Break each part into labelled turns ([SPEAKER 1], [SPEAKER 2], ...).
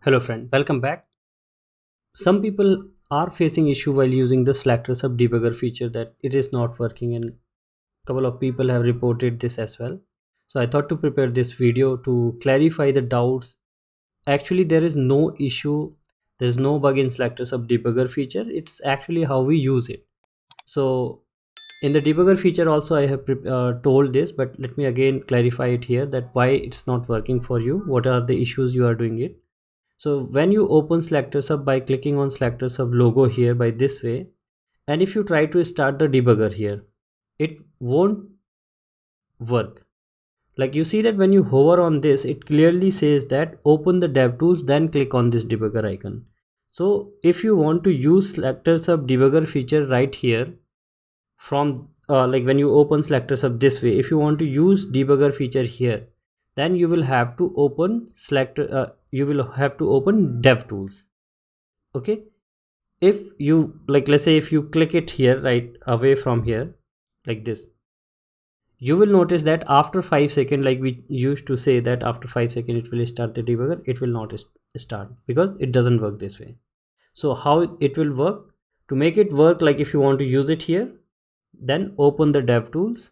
[SPEAKER 1] Hello friend, welcome back. Some people are facing issue while using the SelectorsHub Debugger feature that it is not working, and couple of people have reported this as well. So I thought to prepare this video to clarify the doubts. Actually, there is no issue. There is no bug in SelectorsHub Debugger feature. It's actually how we use it. So in the debugger feature also I have told this, but let me again clarify it here that why it's not working for you. What are the issues you are doing it? So when you open SelectorsHub by clicking on SelectorsHub logo here by this way, and if you try to start the debugger here, it won't work. Like you see that when you hover on this, it clearly says that open the DevTools, then click on this debugger icon. So if you want to use SelectorsHub debugger feature right here from like when you open SelectorsHub this way, if you want to use debugger feature here, then you will have to open DevTools. Okay, if you like, let's say if you click it here right away from here like this, you will notice that after 5 seconds, like we used to say that after 5 seconds it will start the debugger, it will not start because it doesn't work this way. So how it will work? To make it work, like if you want to use it here, then open the DevTools,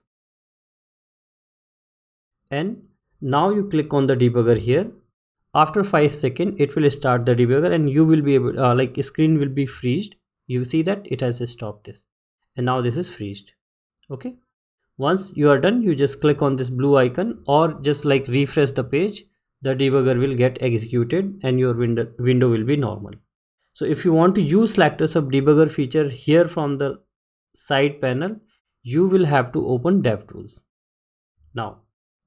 [SPEAKER 1] and now you click on the debugger here. After 5 seconds it will start the debugger, and you will be able like screen will be freezed. You see that it has stopped this, and now this is freezed. Okay, once you are done, you just click on this blue icon or just like refresh the page. The debugger will get executed and your window will be normal. So if you want to use SelectorsHub debugger feature here from the side panel, you will have to open DevTools. Now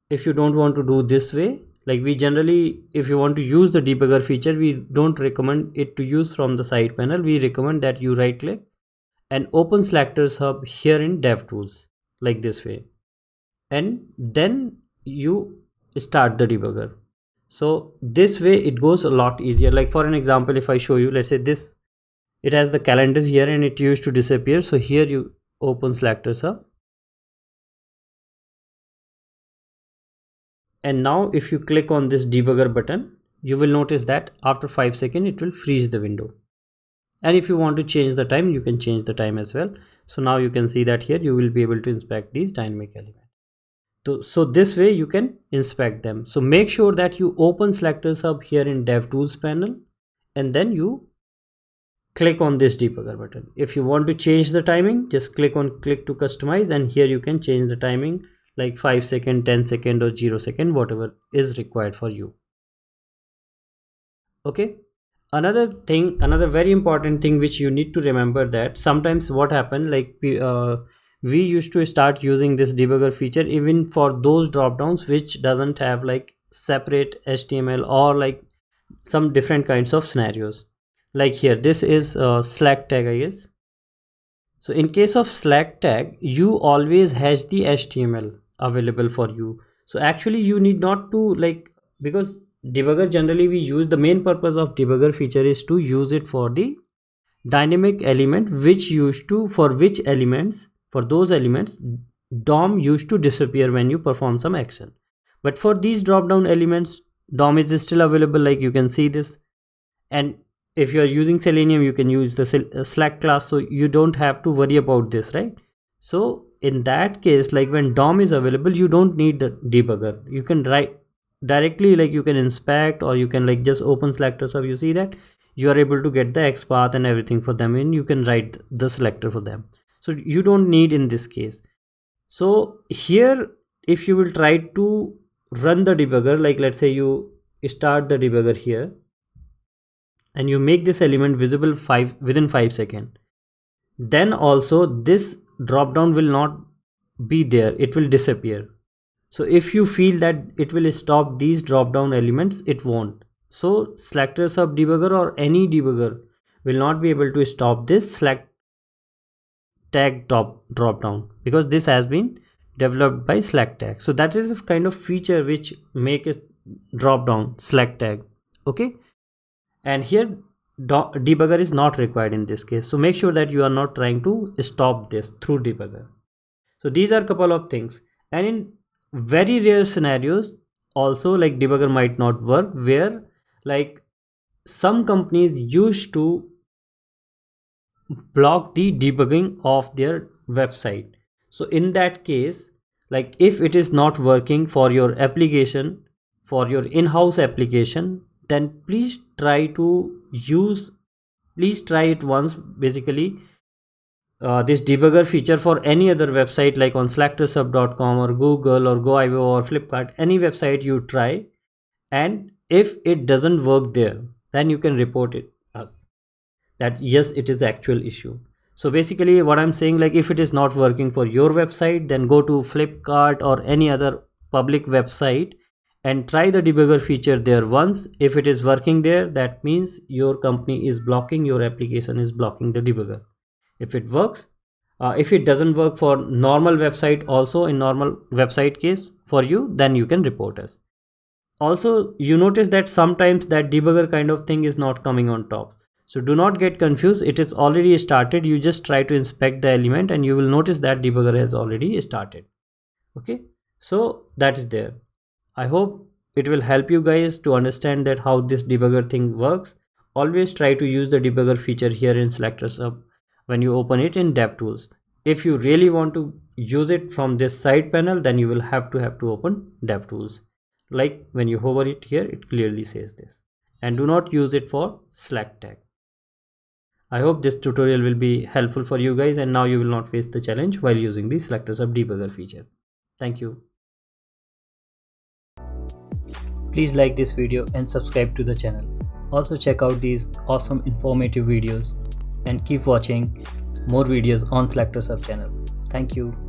[SPEAKER 1] if you don't want to do this way, like we generally, if you want to use the debugger feature, we don't recommend it to use from the side panel. We recommend that you right click and open SelectorsHub here in DevTools like this way, and then you start the debugger. So this way it goes a lot easier. Like for an example, if I show you, let's say this, it has the calendar here and it used to disappear. So here you open SelectorsHub, and now if you click on this debugger button, you will notice that after 5 seconds it will freeze the window. And if you want to change the time, you can change the time as well. So now you can see that here you will be able to inspect these dynamic elements. So this way you can inspect them. So make sure that you open SelectorsHub here in DevTools panel, and then you click on this debugger button. If you want to change the timing, just click to customize, and here you can change the timing like 5 second, 10 second or 0 second, whatever is required for you. Okay, another very important thing which you need to remember, that sometimes what happened, like we used to start using this debugger feature even for those drop downs which doesn't have like separate HTML or like some different kinds of scenarios. Like here, this is Slack tag, I guess. So in case of Slack tag, you always has the HTML available for you. So actually you need not to like, because debugger generally we use, the main purpose of debugger feature is to use it for the dynamic element which used to, for which elements, for those elements DOM used to disappear when you perform some action. But for these drop down elements, DOM is still available, like you can see this. And if you are using Selenium, you can use the Slack class, so you don't have to worry about this, right? So in that case, like when DOM is available, you don't need the debugger. You can write directly, like you can inspect, or you can like just open SelectorsHub. You see that you are able to get the XPath and everything for them, and you can write the selector for them. So you don't need in this case. So here, if you will try to run the debugger, like let's say you start the debugger here and you make this element visible within 5 seconds, then also this drop down will not be there, it will disappear. So if you feel that it will stop these drop down elements, it won't. So SelectorsHub debugger or any debugger will not be able to stop this Slack tag drop down, because this has been developed by Slack tag. So that is a kind of feature which make a drop down Slack tag. Okay, and here debugger is not required in this case. So make sure that you are not trying to stop this through debugger. So these are a couple of things, and in very rare scenarios also like debugger might not work, where like some companies used to block the debugging of their website. So in that case, like if it is not working for your application, for your in-house application, then please try it once, basically this debugger feature for any other website like on SelectorsHub.com or Google or GoIO or Flipkart, any website you try, and if it doesn't work there, then you can report it us that yes, it is actual issue. So basically what I'm saying, like if it is not working for your website, then go to Flipkart or any other public website and try the debugger feature there once. If it is working there, that means your company is blocking, your application is blocking the debugger. If it works, if it doesn't work for normal website, also in normal website case for you, then you can report us. Also you notice that sometimes that debugger kind of thing is not coming on top. So do not get confused, it is already started. You just try to inspect the element and you will notice that debugger has already started. Okay, so that is there. I hope it will help you guys to understand that how this debugger thing works. Always try to use the debugger feature here in SelectorsHub when you open it in DevTools. If you really want to use it from this side panel, then you will have to open DevTools. Like when you hover it here, it clearly says this. And do not use it for Slack tag. I hope this tutorial will be helpful for you guys, and now you will not face the challenge while using the SelectorsHub Debugger feature. Thank you. Please like this video and subscribe to the channel. Also check out these awesome informative videos and keep watching more videos on SelectorsHub channel. Thank you.